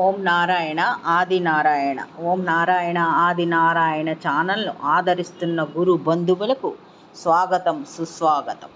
ఓం నారాయణ ఆది నారాయణ. ఓం నారాయణ ఆది నారాయణ ఛానల్ను ఆదరిస్తున్న గురు బంధువులకు స్వాగతం, సుస్వాగతం.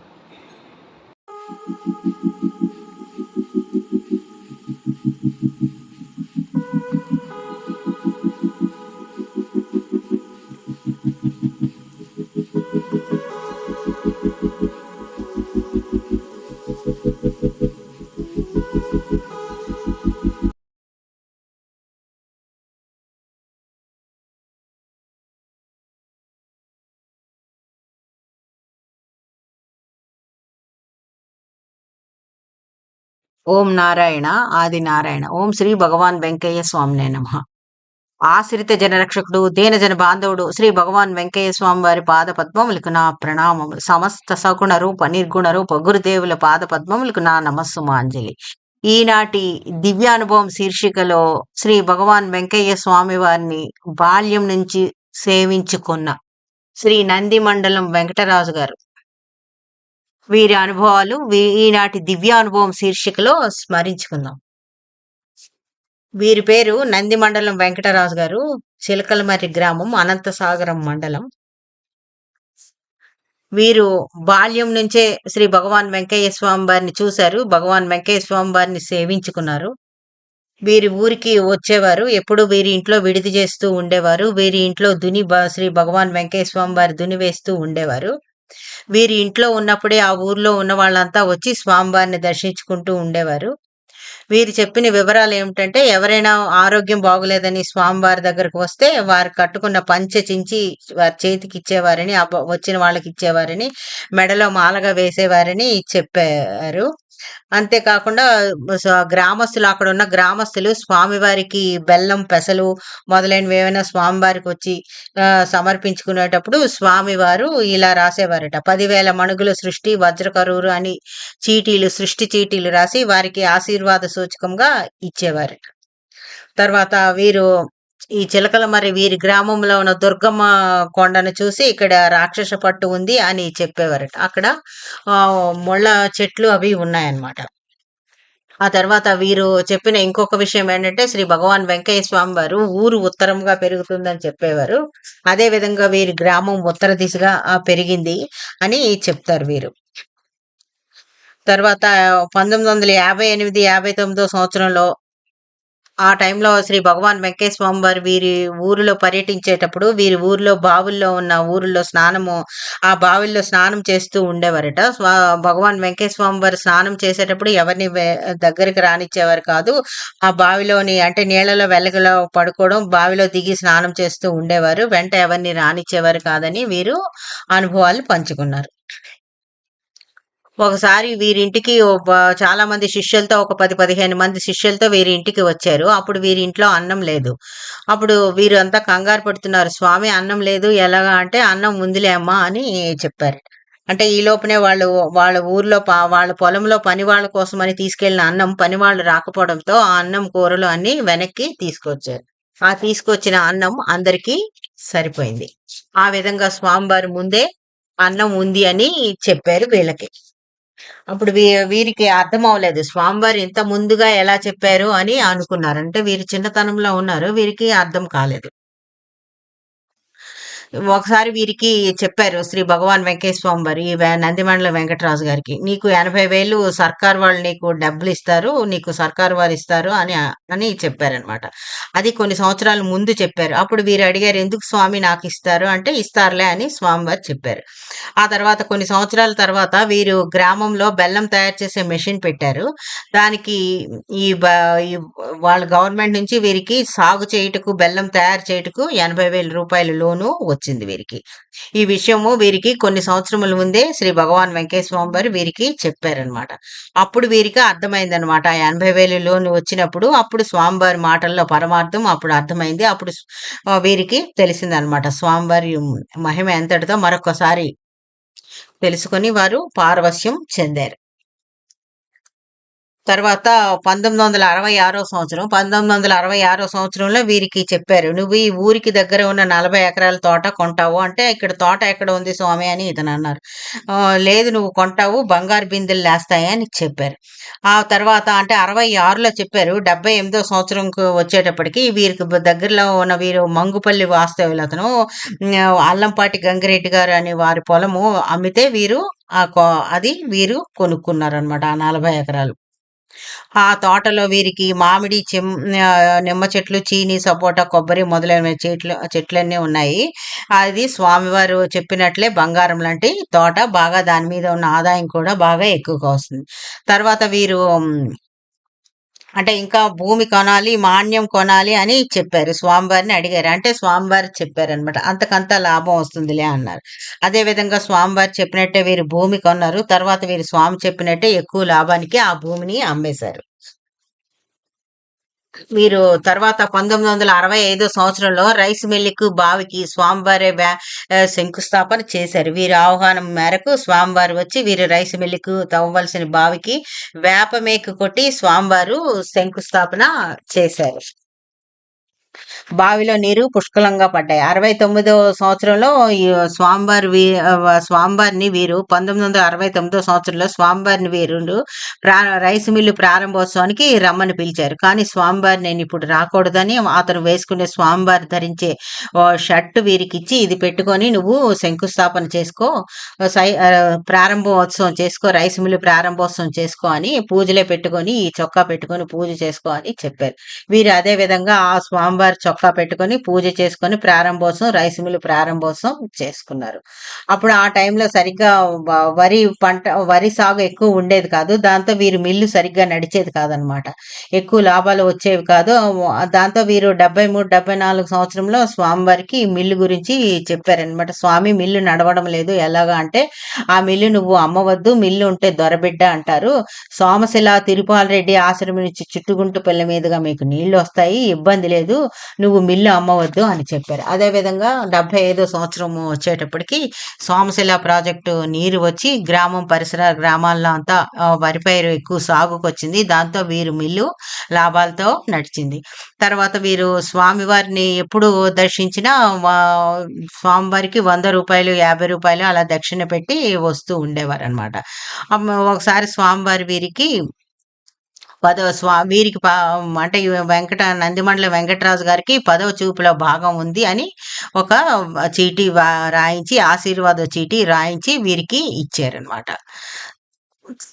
ఓం నారాయణ ఆది నారాయణ. ఓం శ్రీ భగవాన్ వెంకయ్య స్వామినే నమః. ఆశ్రిత జనరక్షకుడు, దీనజన బాంధవుడు శ్రీ భగవాన్ వెంకయ్య స్వామి వారి పాద పద్మములకు నా ప్రణామములు. సమస్త సగుణ రూప నిర్గుణ రూప గురుదేవుల పాద పద్మములకు నా నమస్సుమాంజలి. ఈనాటి దివ్యానుభవం శీర్షికలో శ్రీ భగవాన్ వెంకయ్య స్వామి వారిని బాల్యం నుంచి సేవించుకున్న శ్రీ నంది మండలం వెంకటరాజు గారు వీరి అనుభవాలు ఈనాటి దివ్యానుభవం శీర్షికలో స్మరించుకుందాం. వీరి పేరు నంది మండలం వెంకటరాజు గారు, చిలకలమర్రి గ్రామం, అనంతసాగరం మండలం. వీరు బాల్యం నుంచే శ్రీ భగవాన్ వెంకయ్య స్వామి వారిని చూశారు, భగవాన్ వెంకయ్య స్వామి వారిని సేవించుకున్నారు. వీరి ఊరికి వచ్చేవారు, ఎప్పుడు వీరి ఇంట్లో విడిది చేస్తూ ఉండేవారు. వీరి ఇంట్లో శ్రీ భగవాన్ వెంకయ్య స్వామి వారి దుని వేస్తూ ఉండేవారు. వీరి ఇంట్లో ఉన్నప్పుడే ఆ ఊర్లో ఉన్న వాళ్ళంతా వచ్చి స్వామివారిని దర్శించుకుంటూ ఉండేవారు. వీరు చెప్పిన వివరాలు ఏమిటంటే, ఎవరైనా ఆరోగ్యం బాగులేదని స్వామివారి దగ్గరకు వస్తే వారు కట్టుకున్న పంచె చించి వారి చేతికి ఇచ్చేవారని, వచ్చిన వాళ్ళకి ఇచ్చేవారని, మెడలో మాలగా వేసేవారని చెప్పారు. అంతేకాకుండా గ్రామస్తులు, అక్కడ ఉన్న గ్రామస్తులు స్వామివారికి బెల్లం, పెసలు మొదలైనవి ఏమైనా స్వామివారికి వచ్చి సమర్పించుకునేటప్పుడు స్వామివారు ఇలా రాసేవారట: 10,000 మణుగుల సృష్టి వజ్రకరూరు అని సృష్టి చీటీలు రాసి వారికి ఆశీర్వాద సూచకంగా ఇచ్చేవారు. తర్వాత వీరు ఈ చిలకలమర్రి వీరి గ్రామంలో ఉన్న దుర్గమ్మ కొండను చూసి ఇక్కడ రాక్షస పట్టు ఉంది అని చెప్పేవారట. అక్కడ ముళ్ళ చెట్లు అవి ఉన్నాయన్నమాట. ఆ తర్వాత వీరు చెప్పిన ఇంకొక విషయం ఏంటంటే, శ్రీ భగవాన్ వెంకయ్య స్వామి వారు ఊరు ఉత్తరంగా పెరుగుతుందని చెప్పేవారు. అదే విధంగా వీరి గ్రామం ఉత్తర దిశగా పెరిగింది అని చెప్తారు వీరు. తర్వాత 1958, 59 సంవత్సరంలో ఆ టైంలో శ్రీ భగవాన్ వెంకయ్య స్వామి వారు వీరి ఊరిలో పర్యటించేటప్పుడు వీరి ఊరిలో బావుల్లో ఉన్న ఆ బావిల్లో స్నానం చేస్తూ ఉండేవారట. భగవాన్ వెంకయ్య స్వామి వారు స్నానం చేసేటప్పుడు ఎవరిని దగ్గరికి రానిచ్చేవారు కాదు. ఆ బావిలోని అంటే నీళ్లలో వెలగలో పడుకోవడం, బావిలో దిగి స్నానం చేస్తూ ఉండేవారు. వెంట ఎవరిని రానిచ్చేవారు కాదని వీరు అనుభవాలు పంచుకున్నారు. ఒకసారి వీరింటికి చాలా మంది శిష్యులతో, ఒక 10-15 మంది శిష్యులతో వీరి ఇంటికి వచ్చారు. అప్పుడు వీరి ఇంట్లో అన్నం లేదు. అప్పుడు వీరు అంతా కంగారు పడుతున్నారు. స్వామి అన్నం లేదు ఎలాగా అంటే, అన్నం ఉందిలే అమ్మా అని చెప్పారు. అంటే ఈ లోపునే వాళ్ళ ఊర్లో వాళ్ళ పొలంలో పని వాళ్ళ కోసమని తీసుకెళ్లిన అన్నం పని వాళ్ళు రాకపోవడంతో ఆ అన్నం కూరలు అన్ని వెనక్కి తీసుకొచ్చారు. ఆ తీసుకొచ్చిన అన్నం అందరికీ సరిపోయింది. ఆ విధంగా స్వామివారి ముందే అన్నం ఉంది అని చెప్పారు వీళ్ళకి. అప్పుడు వీరికి అర్థం అవ్వలేదు, స్వామివారు ఇంత ముందుగా ఎలా చెప్పారు అని అనుకున్నారు. అంటే వీరు చిన్నతనంలో ఉన్నారు, వీరికి అర్థం కాలేదు. ఒకసారి వీరికి చెప్పారు శ్రీ భగవాన్ వెంకయ్య స్వామి వారు ఈ నందిమండల వెంకటరాజు గారికి, నీకు 80,000 సర్కార్ వాళ్ళు నీకు డబ్బులు ఇస్తారు, నీకు సర్కారు వారు ఇస్తారు అని చెప్పారనమాట. అది కొన్ని సంవత్సరాల ముందు చెప్పారు. అప్పుడు వీరు అడిగారు, ఎందుకు స్వామి నాకు ఇస్తారు అంటే, ఇస్తారులే అని స్వామివారు చెప్పారు. ఆ తర్వాత కొన్ని సంవత్సరాల తర్వాత వీరు గ్రామంలో బెల్లం తయారు చేసే మెషిన్ పెట్టారు. దానికి వాళ్ళ గవర్నమెంట్ నుంచి వీరికి సాగు చేయుటకు, బెల్లం తయారు చేయుటకు 80,000 రూపాయల లోను వచ్చింది వీరికి. ఈ విషయము వీరికి కొన్ని సంవత్సరముల ముందే శ్రీ భగవాన్ వెంకయ్య స్వామి వారు వీరికి చెప్పారనమాట. అప్పుడు వీరికి అర్థమైందనమాట. 80,000 లోన్ వచ్చినప్పుడు అప్పుడు స్వామివారి మాటల్లో పరమార్థం అప్పుడు అర్థమైంది. అప్పుడు వీరికి తెలిసిందనమాట స్వామివారి మహిమ ఎంతటితో మరొకసారి తెలుసుకొని వారు పారవశ్యం చెందారు. తర్వాత 1966 సంవత్సరం. 1966 సంవత్సరంలో వీరికి చెప్పారు. "నువ్వు ఈ ఊరికి దగ్గర ఉన్న 40 ఎకరాల తోట కొంటావు" అంటే, "ఇక్కడ తోట ఎక్కడ ఉంది స్వామి" అని ఇతనన్నారు. "లేదు నువ్వు కొంటావు, బంగారు బిందెలు లేస్తాయి" అని చెప్పారు. ఆ తర్వాత అంటే 66లో చెప్పారు. 78 సంవత్సరంకు వచ్చేటప్పటికి వీరికి దగ్గరలో ఉన్న వీరు మంగుపల్లి వాస్తవ్యులతను అల్లంపాటి గంగిరెడ్డి గారు అనే వారి పొలము అమ్మితే వీరు ఆ కొ అది వీరు కొనుక్కున్నారనమాట ఆ 40 ఎకరాలు. ఆ తోటలో వీరికి మామిడి, నిమ్మ చెట్లు, చీని, సపోటా, కొబ్బరి మొదలైన చెట్లన్నీ ఉన్నాయి. అది స్వామివారు చెప్పినట్లే బంగారం లాంటి తోట. బాగా దాని మీద ఉన్న ఆదాయం కూడా బాగా ఎక్కువగా వస్తుంది. తర్వాత వీరు అంటే ఇంకా భూమి కొనాలి, మాన్యం కొనాలి అని చెప్పారు. స్వామివారిని అడిగారు. అంటే స్వామివారు చెప్పారనమాట. అంతకంత లాభం వస్తుందిలే అన్నారు. అదే విధంగా స్వామివారు చెప్పినట్టే వీరు భూమి కొన్నారు. తర్వాత వీరు స్వామి చెప్పినట్టే ఎక్కువ లాభానికి ఆ భూమిని అమ్మేశారు. వీరు తర్వాత 1965 సంవత్సరంలో రైస్ మిల్లుకు, బావికి స్వామివారే శంకుస్థాపన చేశారు. వీరి ఆహ్వానం మేరకు స్వామివారు వచ్చి వీరు రైస్ మిల్లుకు తవ్వవలసిన బావికి వేప మేకు కొట్టి స్వామివారు శంకుస్థాపన చేశారు. బావిలో నీరు పుష్కలంగా పడ్డాయి. 69వ సంవత్సరంలో ఈ స్వామివారిని వీరు 1969 సంవత్సరంలో స్వామివారిని వీరులు రైస్ మిల్లు ప్రారంభోత్సవానికి రమ్మని పిలిచారు. కానీ స్వామివారు నేను ఇప్పుడు రాకూడదని అతను వేసుకునే స్వామివారు ధరించే షర్ట్ వీరికిచ్చి ఇది పెట్టుకొని నువ్వు శంకుస్థాపన చేసుకో, ప్రారంభోత్సవం చేసుకో, రైస్ మిల్లు ప్రారంభోత్సవం చేసుకో అని పూజలే పెట్టుకొని ఈ చొక్కా పెట్టుకొని పూజ చేసుకో అని చెప్పారు. వీరు అదే విధంగా ఆ స్వామివారి చొక్కా పెట్టుకొని పూజ చేసుకొని ప్రారంభోత్సవం రైస్ మిల్లు ప్రారంభోత్సవం చేసుకున్నారు. అప్పుడు ఆ టైంలో సరిగ్గా వరి సాగు ఎక్కువ ఉండేది కాదు. దాంతో వీరు మిల్లు సరిగ్గా నడిచేది కాదనమాట. ఎక్కువ లాభాలు వచ్చేవి కాదు. దాంతో వీరు 73, 74 సంవత్సరంలో స్వామివారికి మిల్లు గురించి చెప్పారనమాట. స్వామి మిల్లు నడవడం లేదు ఎలాగా అంటే, ఆ మిల్లు నువ్వు అమ్మవద్దు, మిల్లు ఉంటే దొరబిడ్డ అంటారు. సోమశిల తిరుపాలరెడ్డి ఆశ్రమం నుంచి చిట్టుగుంటుపల్లి మీదుగా మీకు నీళ్లు వస్తాయి, ఇబ్బంది లేదు, నువ్వు మిల్లు అమ్మవద్దు అని చెప్పారు. అదేవిధంగా 75 సంవత్సరం వచ్చేటప్పటికి సోమశిల ప్రాజెక్టు నీరు వచ్చి గ్రామం పరిసర గ్రామాల్లో అంతా వరి పైరు ఎక్కువ సాగుకు వచ్చింది. దాంతో వీరు మిల్లు లాభాలతో నడిచింది. తర్వాత వీరు స్వామివారిని ఎప్పుడు దర్శించినా స్వామివారికి 100 రూపాయలు, 50 రూపాయలు అలా దక్షిణ పెట్టి వస్తూ ఉండేవారు అనమాట. ఒకసారి స్వామివారి వీరికి వీరికి అంటే నందిమండల వెంకటరాజు గారికి 10వ చూపులో భాగం ఉంది అని ఒక చీటీ రాయించి, ఆశీర్వాద చీటీ రాయించి వీరికి ఇచ్చారనమాట.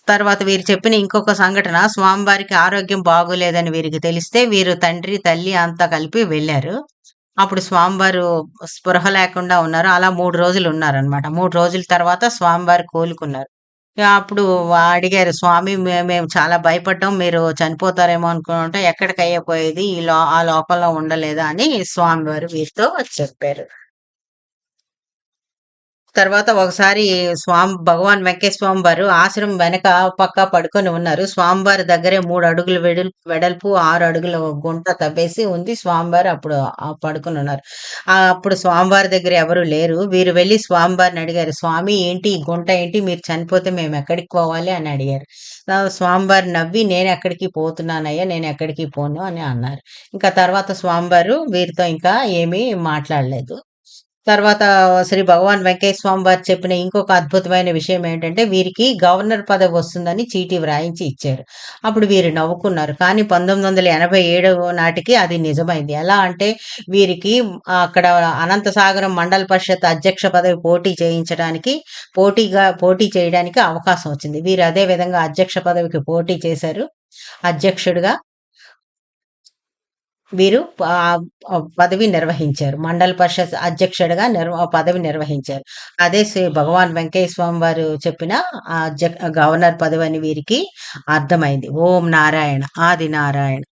తర్వాత వీరు చెప్పిన ఇంకొక సంఘటన, స్వామివారికి ఆరోగ్యం బాగోలేదని వీరికి తెలిస్తే వీరు తండ్రి, తల్లి అంతా కలిపి వెళ్ళారు. అప్పుడు స్వామివారు స్పృహ లేకుండా ఉన్నారు. అలా 3 రోజులు ఉన్నారనమాట. 3 రోజుల తర్వాత స్వామివారు కోలుకున్నారు. అప్పుడు అడిగారు, "స్వామి మేము చాలా భయపడ్డాం. మీరు చనిపోతారేమో అనుకుంటే ఎక్కడికయ్యా పోయేది, ఆ లోకంలో ఉండలేదా" అని స్వామివారు వీరితో చెప్పారు. తర్వాత ఒకసారి భగవాన్ వెంకయ్య స్వామి వారు ఆశ్రమం వెనక పక్క పడుకొని ఉన్నారు. స్వామివారి దగ్గరే 3 అడుగులు వెడల్పు, 6 అడుగుల గుంట తవ్వేసి ఉంది. స్వామివారు అప్పుడు పడుకొని ఉన్నారు. అప్పుడు స్వామివారి దగ్గర ఎవరు లేరు. వీరు వెళ్లి స్వామివారిని అడిగారు, "స్వామి ఏంటి ఈ గుంట ఏంటి? మీరు చనిపోతే మేము ఎక్కడికి పోవాలి" అని అడిగారు. స్వామివారు నవ్వి, "నేను ఎక్కడికి పోతున్నానయ్యా, నేను ఎక్కడికి పోను" అని అన్నారు. ఇంకా తర్వాత స్వామివారు వీరితో ఇంకా ఏమీ మాట్లాడలేదు. తర్వాత శ్రీ భగవాన్ వెంకయ్య స్వామి వారు చెప్పిన ఇంకొక అద్భుతమైన విషయం ఏంటంటే, వీరికి గవర్నర్ పదవి వస్తుందని చీటీ వ్రాయించి ఇచ్చారు. అప్పుడు వీరు నవ్వుకున్నారు. కానీ 1987 నాటికి అది నిజమైంది. ఎలా అంటే, వీరికి అక్కడ అనంతసాగరం మండల పరిషత్ అధ్యక్ష పదవి పోటీ చేయడానికి అవకాశం వచ్చింది. వీరు అదే విధంగా అధ్యక్ష పదవికి పోటీ చేశారు. అధ్యక్షుడిగా వీరు పదవి నిర్వహించారు. మండల పరిషత్ అధ్యక్షుడిగా పదవి నిర్వహించారు. అదే శ్రీ భగవాన్ వెంకయ్య స్వామి వారు చెప్పిన గవర్నర్ పదవి అని వీరికి అర్థమైంది. ఓం నారాయణ. ఆది నారాయణ.